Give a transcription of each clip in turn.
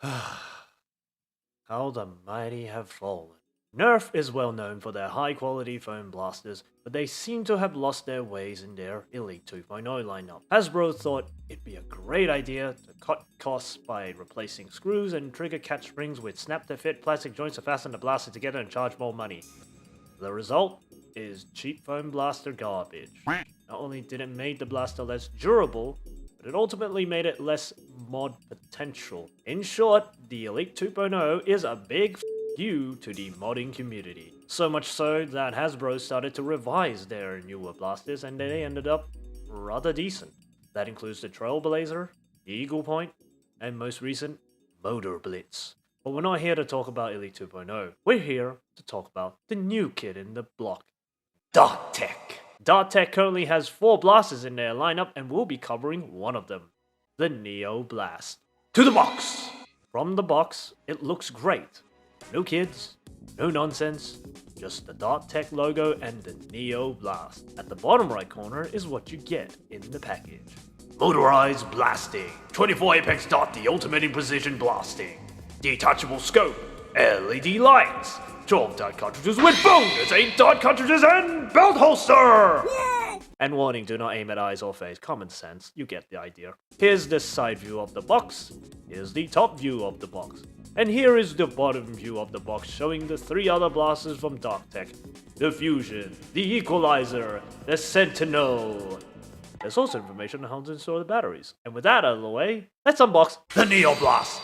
How the mighty have fallen. Nerf is well known for their high quality foam blasters, but they seem to have lost their ways in their Elite 2.0 lineup. Hasbro thought it'd be a great idea to cut costs by replacing screws and trigger catch springs with snap-to-fit plastic joints to fasten the blaster together and charge more money. The result is cheap foam blaster garbage. Not only did it make the blaster less durable, but it ultimately made it less mod potential. In short, the Elite 2.0 is a big you to the modding community. So much so that Hasbro started to revise their newer blasters and they ended up rather decent. That includes the Trailblazer, the Eagle Point, and most recent, Motor Blitz. But we're not here to talk about Elite 2.0. We're here to talk about the new kid in the block, Dart Tech. Dart Tech currently has 4 blasters in their lineup and we'll be covering one of them, the Neo Blast. To the box! From the box, it looks great. No kids, no nonsense, just the Dart Tech logo and the Neo Blast. At the bottom right corner is what you get in the package. Motorized blasting, 24 apex dot, the ultimate in precision blasting. Detachable scope, LED lights, 12 dot cartridges with bonus 8 dot cartridges and belt holster! Yay! And warning, do not aim at eyes or face. Common sense, you get the idea. Here's the side view of the box, here's the top view of the box. And here is the bottom view of the box showing the 3 other blasters from Dart Tech. The Fusion, the Equalizer, the Sentinel. There's also information on how to install the batteries. And with that out of the way, let's unbox the Neo Blast.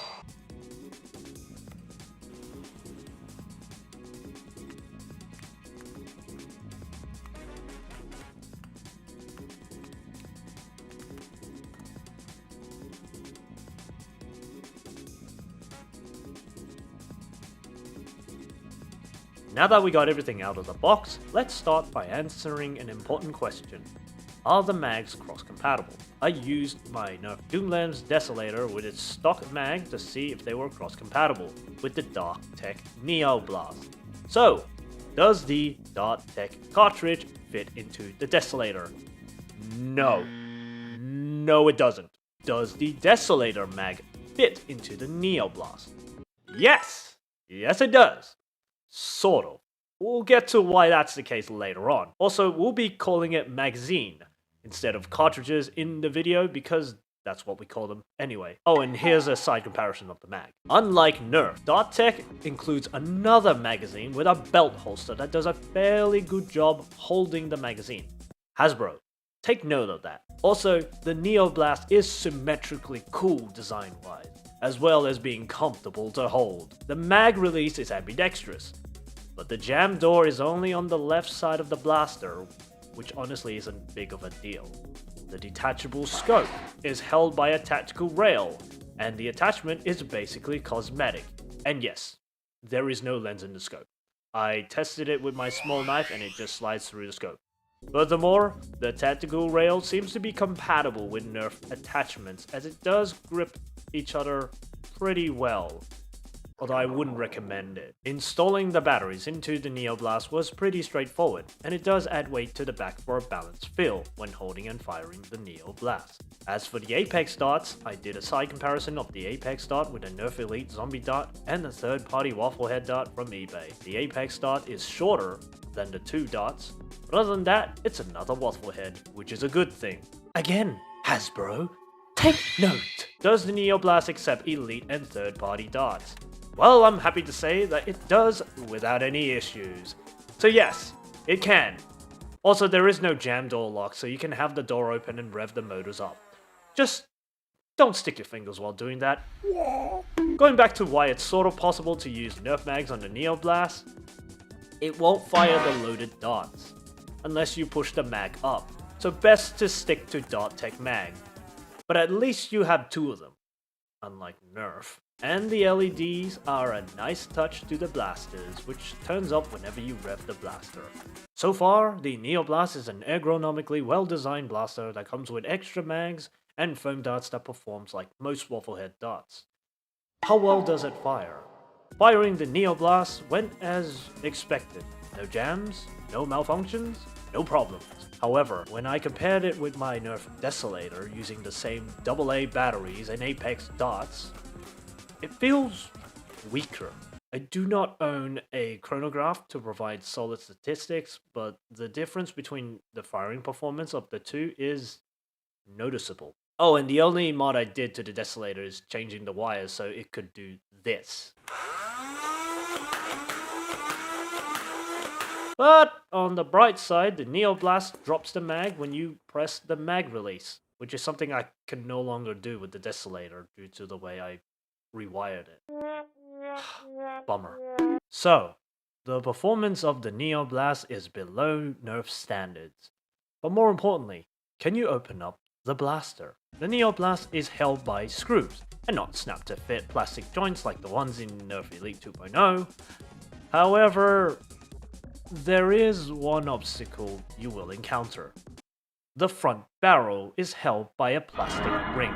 Now that we got everything out of the box, let's start by answering an important question. Are the mags cross-compatible? I used my Nerf Doomlands Desolator with its stock mag to see if they were cross-compatible with the Dart Tech Neo Blast. So, does the Dart Tech cartridge fit into the Desolator? No. No, it doesn't. Does the Desolator mag fit into the Neo Blast? Yes! Yes, it does. Sort of. We'll get to why that's the case later on. Also, we'll be calling it magazine instead of cartridges in the video because that's what we call them anyway. Oh, and here's a side comparison of the mag. Unlike Nerf, Dart Tech includes another magazine with a belt holster that does a fairly good job holding the magazine. Hasbro, take note of that. Also, the Neo Blast is symmetrically cool design-wise, as well as being comfortable to hold. The mag release is ambidextrous, but the jam door is only on the left side of the blaster, which honestly isn't big of a deal. The detachable scope is held by a tactical rail, and the attachment is basically cosmetic. And yes, there is no lens in the scope. I tested it with my small knife and it just slides through the scope. Furthermore, the tactical rail seems to be compatible with Nerf attachments as it does grip each other pretty well, although I wouldn't recommend it. Installing the batteries into the Neo Blast was pretty straightforward, and it does add weight to the back for a balanced feel when holding and firing the Neo Blast. As for the Apex darts, I did a side comparison of the Apex dart with the Nerf Elite Zombie dart and the third-party Wafflehead dart from eBay. The Apex dart is shorter than the 2 darts, but other than that, it's another Wafflehead, which is a good thing. Again, Hasbro, take note! Does the Neo Blast accept Elite and third-party darts? Well, I'm happy to say that it does without any issues. So yes, it can. Also, there is no jam door lock, so you can have the door open and rev the motors up. Just don't stick your fingers while doing that. Going back to why it's sort of possible to use Nerf mags on the Neo Blast, it won't fire the loaded darts unless you push the mag up, so best to stick to Dart Tech mag. But at least you have 2 of them, unlike Nerf. And the LEDs are a nice touch to the blasters, which turns up whenever you rev the blaster. So far, the Neo Blast is an ergonomically well-designed blaster that comes with extra mags and foam darts that performs like most Wafflehead darts. How well does it fire? Firing the Neo Blast went as expected. No jams, no malfunctions, no problems. However, when I compared it with my Nerf Desolator using the same AA batteries and Apex darts, it feels weaker. I do not own a chronograph to provide solid statistics, but the difference between the firing performance of the two is noticeable. Oh, and the only mod I did to the Desolator is changing the wires so it could do this. But on the bright side, the Neoblast drops the mag when you press the mag release, which is something I can no longer do with the Desolator due to the way I rewired it. Bummer. So, the performance of the Neoblast is below Nerf standards. But more importantly, can you open up the blaster? The Neoblast is held by screws, and not snap-to-fit plastic joints like the ones in Nerf Elite 2.0. However, there is one obstacle you will encounter. The front barrel is held by a plastic ring.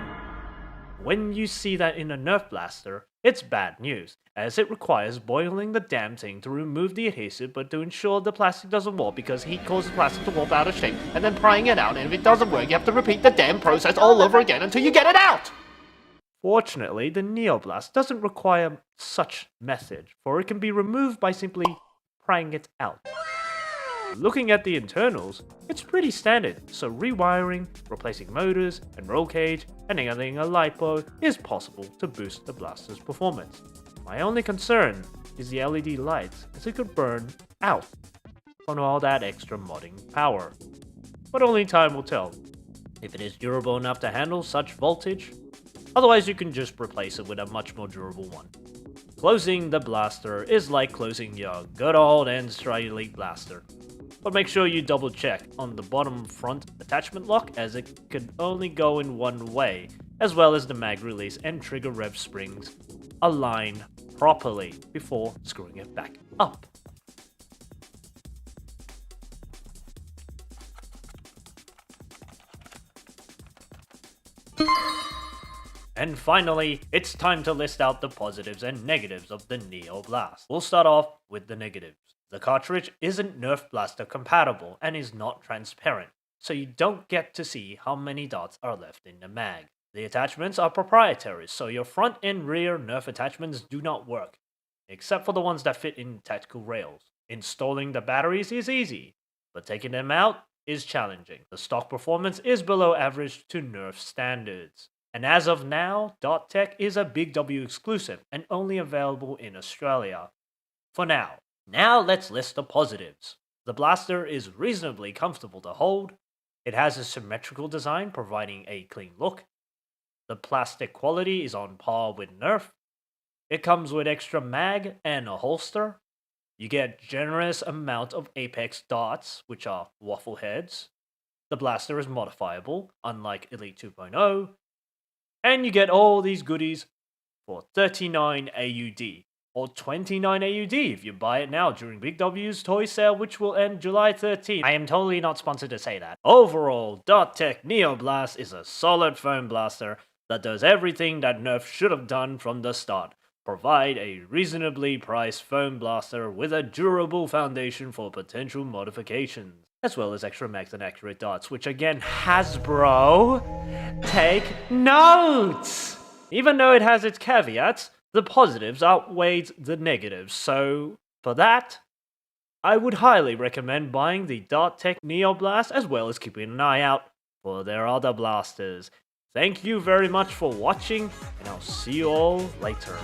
When you see that in a Nerf blaster, it's bad news, as it requires boiling the damn thing to remove the adhesive but to ensure the plastic doesn't warp because heat causes plastic to warp out of shape, and then prying it out, and if it doesn't work you have to repeat the damn process all over again until you get it out! Fortunately, the Neoblast doesn't require such method, for it can be removed by simply prying it out. Looking at the internals, it's pretty standard, so rewiring, replacing motors and roll cage, and adding a LiPo is possible to boost the blaster's performance. My only concern is the LED lights, as it could burn out from all that extra modding power. But only time will tell if it is durable enough to handle such voltage. Otherwise you can just replace it with a much more durable one. Closing the blaster is like closing your good old N-Strike Elite blaster. But make sure you double check on the bottom front attachment lock, as it can only go in one way, as well as the mag release and trigger rev springs align properly before screwing it back up. And finally, it's time to list out the positives and negatives of the Neoblast. We'll start off with the negatives. The cartridge isn't Nerf Blaster compatible and is not transparent, so you don't get to see how many dots are left in the mag. The attachments are proprietary, so your front and rear Nerf attachments do not work, except for the ones that fit in tactical rails. Installing the batteries is easy, but taking them out is challenging. The stock performance is below average to Nerf standards. And as of now, Dot Tech is a Big W exclusive and only available in Australia. For now. Now let's list the positives. The blaster is reasonably comfortable to hold. It has a symmetrical design providing a clean look. The plastic quality is on par with Nerf. It comes with extra mag and a holster. You get generous amount of apex darts, which are waffle heads. The blaster is modifiable, unlike Elite 2.0. And you get all these goodies for 39 AUD. Or 29 AUD if you buy it now during Big W's toy sale, which will end July 13th. I am totally not sponsored to say that. Overall, Dot Tech Neoblast is a solid foam blaster that does everything that Nerf should have done from the start. Provide a reasonably priced foam blaster with a durable foundation for potential modifications, as well as extra mags and accurate darts, which again, Hasbro, take notes! Even though it has its caveats, the positives outweighed the negatives, so for that, I would highly recommend buying the Dot Tech Neoblast as well as keeping an eye out for their other blasters. Thank you very much for watching, and I'll see you all later.